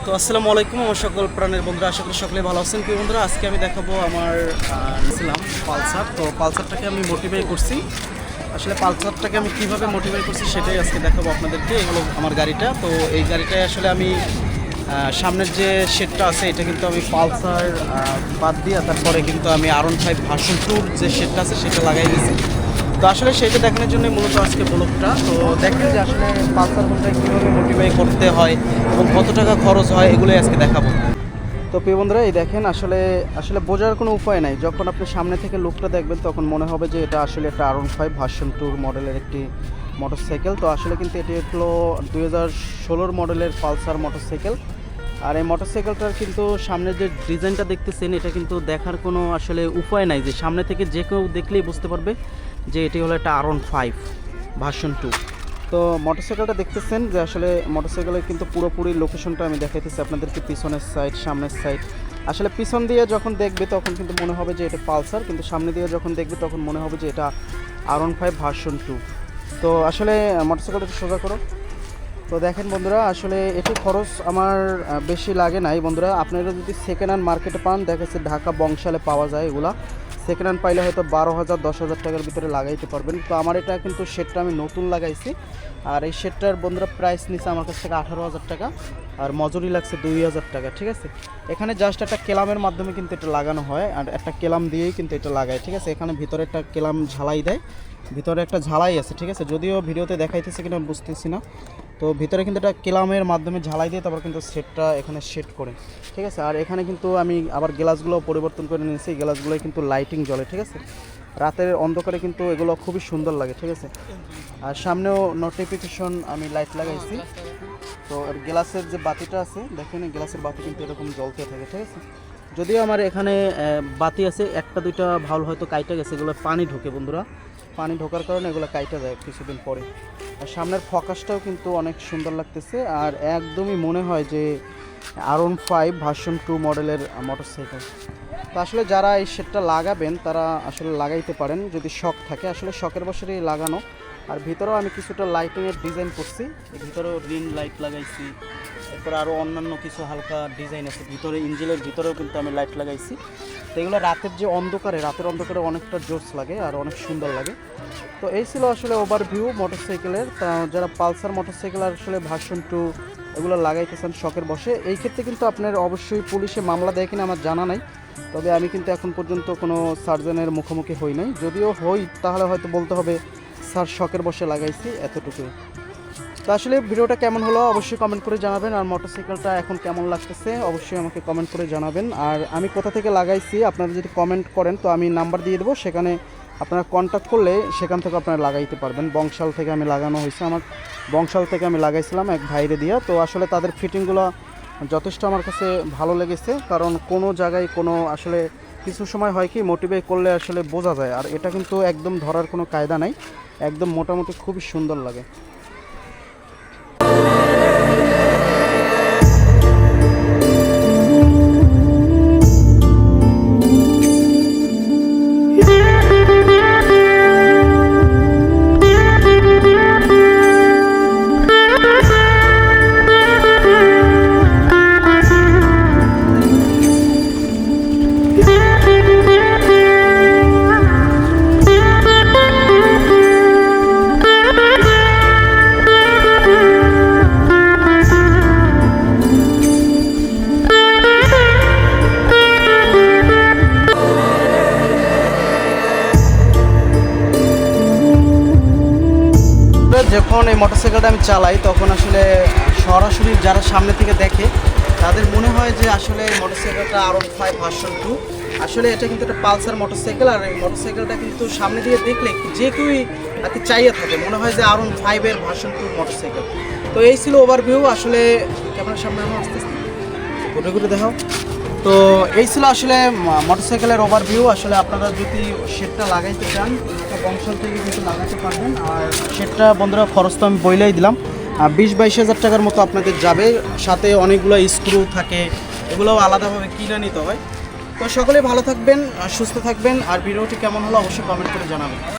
তো আসসালামু আলাইকুম আমার সকল প্রাণের বন্ধুরা, আশা করি সকলে ভালো আছেন। প্রিয় বন্ধুরা, আজকে আমি দেখাবো আমার নিয়েছিলাম পালসার। তো পালসারটাকে আমি মোটিফাই করছি। আসলে পালসারটাকে আমি কীভাবে মোটিফাই করছি সেটাই আজকে দেখাবো আপনাদেরকে। এগুলো আমার গাড়িটা। তো এই গাড়িটায় আসলে আমি সামনের যে শেডটা আছে এটা কিন্তু আমি পালসার বাদ দিয়ে তারপরে কিন্তু আমি R15 ভার্সন 2 যে শেডটা আছে সেটা লাগাই দিয়েছি। তো আসলে সেটা দেখানোর জন্য মূলত আজকে ব্লগটা। তো দেখেন যে আসলে পালসার ফোনটা কীভাবে মোটিফাই করতে হয় এবং কত টাকা খরচ হয় এগুলোই আজকে দেখাবো। তো প্রিয় বন্ধুরা, এই দেখেন আসলে আসলে বোঝার কোনো উপায় নাই। যখন আপনি সামনে থেকে লুকটা দেখবেন তখন মনে হবে যে এটা আসলে একটা R15 ভার্সন 2 মডেলের একটি মোটরসাইকেল। তো আসলে কিন্তু এটি হলো 2016 মডেলের পালসার মোটরসাইকেল। আর এই মোটরসাইকেলটার কিন্তু সামনে যে ডিজাইনটা দেখতেছেন এটা কিন্তু দেখার কোনো আসলে উপায় নাই, যে সামনে থেকে যে কেউ দেখলেই বুঝতে পারবে যে এটি হলো একটা R15 ভার্সন 2। তো মোটরসাইকেলটা দেখতেছেন যে আসলে মোটরসাইকেলের কিন্তু পুরোপুরি লোকেশনটা আমি দেখাইতেছি আপনাদেরকে, পিছনের সাইড সামনের সাইড। আসলে পিছন দিয়ে যখন দেখবে তখন কিন্তু মনে হবে যে এটা পালসার, কিন্তু সামনে দিয়ে যখন দেখবে তখন মনে হবে যে এটা R15 ভার্সন 2। তো আসলে মোটরসাইকেলটা একটু সোজা করো। তো দেখেন বন্ধুরা, আসলে এটি খরচ আমার বেশি লাগে নাই বন্ধুরা। আপনারা যদি সেকেন্ড হ্যান্ড মার্কেটে পান, দেখা যাচ্ছে ঢাকা বংশালে পাওয়া যায় এগুলা। সেকেন্ড হ্যান্ড পাইলে হয়তো 12,000 10,000 টাকার ভিতরে লাগাইতে পারবেন। তো আমার এটা কিন্তু শেডটা আমি নতুন লাগাইছি। আর এই শেডটার বন্ধুরা প্রাইস নিচ্ছে আমার কাছ থেকে 18,000 টাকা, আর মজুরি লাগছে 2,000 টাকা। ঠিক আছে, এখানে জাস্ট একটা কেলামের মাধ্যমে কিন্তু এটা লাগানো হয়, আর একটা কেলাম দিয়েই কিন্তু এটা লাগায়। ঠিক আছে, এখানে ভিতরে একটা কেলাম ঝালাই দেয়, ভিতরে একটা ঝালাই আছে। ঠিক আছে, যদিও ভিডিওতে দেখাইতেছে কিনা বুঝতেছি না। তো ভিতরে কিন্তু এটা কেলামের মাধ্যমে ঝালাই দিয়ে তারপর কিন্তু সেটটা এখানে সেট করে। ঠিক আছে, আর এখানে কিন্তু আমি আবার গ্লাসগুলো পরিবর্তন করে নিয়েছি। এই গ্লাসগুলোয় কিন্তু লাইটিং জ্বলে। ঠিক আছে, রাতের অন্ধকারে কিন্তু এগুলো খুবই সুন্দর লাগে। ঠিক আছে, আর সামনেও নোটিফিকেশন আমি লাইট লাগাইছি। তো এর গ্লাসের যে বাতিটা আছে দেখেন, গ্লাসের বাতি কিন্তু এরকম জ্বলতে থাকে। ঠিক আছে, যদিও আমার এখানে বাতি আছে একটা দুইটা ভালো হয়তো কাইটা গেছে, এগুলো পানি ঢোকে বন্ধুরা, পানি ঢোকার কারণে এগুলো কাইটা যায় কিছুদিন পরে। আর সামনের ফোকাসটাও কিন্তু অনেক সুন্দর লাগতেছে, আর একদমই মনে হয় যে R15 ভার্সন 2 মডেলের মোটরসাইকেল। তো আসলে যারা এই সেটটা লাগাবেন তারা আসলে লাগাইতে পারেন যদি শখ থাকে, আসলে শখের বশরেই লাগানো। আর ভিতরেও আমি কিছুটা লাইটিংয়ের ডিজাইন করছি, ভিতরেও রিং লাইট লাগাইছি, এরপর আরও অন্যান্য কিছু হালকা ডিজাইন আছে ভিতরে। ইঞ্জিনের ভিতরেও কিন্তু আমি লাইট লাগাইছি। তো এগুলো রাতের যে অন্ধকারে, রাতের অন্ধকারে অনেকটা জোস লাগে আর অনেক সুন্দর লাগে। তো এই ছিল আসলে ওভারভিউ মোটরসাইকেলের। তা যারা পালসার মোটরসাইকেল আসলে ভার্সন 2 এগুলো লাগাইতেছেন শখের বসে, এই ক্ষেত্রে কিন্তু আপনার অবশ্যই পুলিশে মামলা দেয় কিনা আমার জানা নাই। তবে আমি কিন্তু এখন পর্যন্ত কোনো সার্জনের মুখোমুখি হই নাই। যদিও হই তাহলে হয়তো বলতে হবে স্যার শখের বসে লাগাইছি, এতটুকুই। তো আসলে ভিডিওটা কেমন হলো অবশ্যই কমেন্ট করে জানাবেন, আর মোটরসাইকেলটা এখন কেমন লাগতেছে অবশ্যই আমাকে কমেন্ট করে জানাবেন। আর আমি কোথা থেকে লাগাইছি আপনারা যদি কমেন্ট করেন তো আমি নাম্বার দিয়ে দেবো, সেখানে আপনারা কন্ট্যাক্ট করলে সেখান থেকে আপনারা লাগাইতে পারবেন। বংশাল থেকে আমি লাগানো হয়েছে, আমার বংশাল থেকে আমি লাগাইছিলাম এক ভাইরে দিয়া। তো আসলে তাদের ফিটিংগুলো যথেষ্ট আমার কাছে ভালো লেগেছে, কারণ কোনো জায়গায় কোনো আসলে কিছু সময় হয় কি মোটিভেট করলে আসলে বোঝা যায়, আর এটা কিন্তু একদম ধরার কোনো কায়দা নাই, একদম মোটামুটি খুবই সুন্দর লাগে। যখন এই মোটরসাইকেলটা আমি চালাই তখন আসলে সরাসরি যারা সামনে থেকে দেখে তাদের মনে হয় যে আসলে এই মোটরসাইকেলটা R15 ভার্সন 2। আসলে এটা কিন্তু একটা পালসার মোটরসাইকেল, আর এই মোটরসাইকেলটা কিন্তু সামনে দিয়ে দেখলে যে কেউই আর কি চাইয়ে থাকে, মনে হয় যে R15 এর ভার্সন 2 মোটরসাইকেল। তো এই ছিল ওভারভিউ। আসলে ক্যামেরার সামনে আমার আস্তে আস্তে ঘুরে ঘুরে দেখাও। তো এই ছিল আসলে মোটরসাইকেলের ওভারভিউ। আসলে আপনারা যদি শেডটা লাগাইতে চান বংশাল থেকে কিন্তু লাগাতে পারবেন। আর শেডটা বন্ধুরা খরচ তো আমি বইলেই দিলাম, 20-22 হাজার টাকার মতো আপনাদের যাবে, সাথে অনেকগুলো স্ক্রু থাকে, এগুলোও আলাদাভাবে কিনে নিতে হয়। তো সকলে ভালো থাকবেন, সুস্থ থাকবেন, আর ভিডিওটি কেমন হলো অবশ্যই কমেন্ট করে জানাবেন।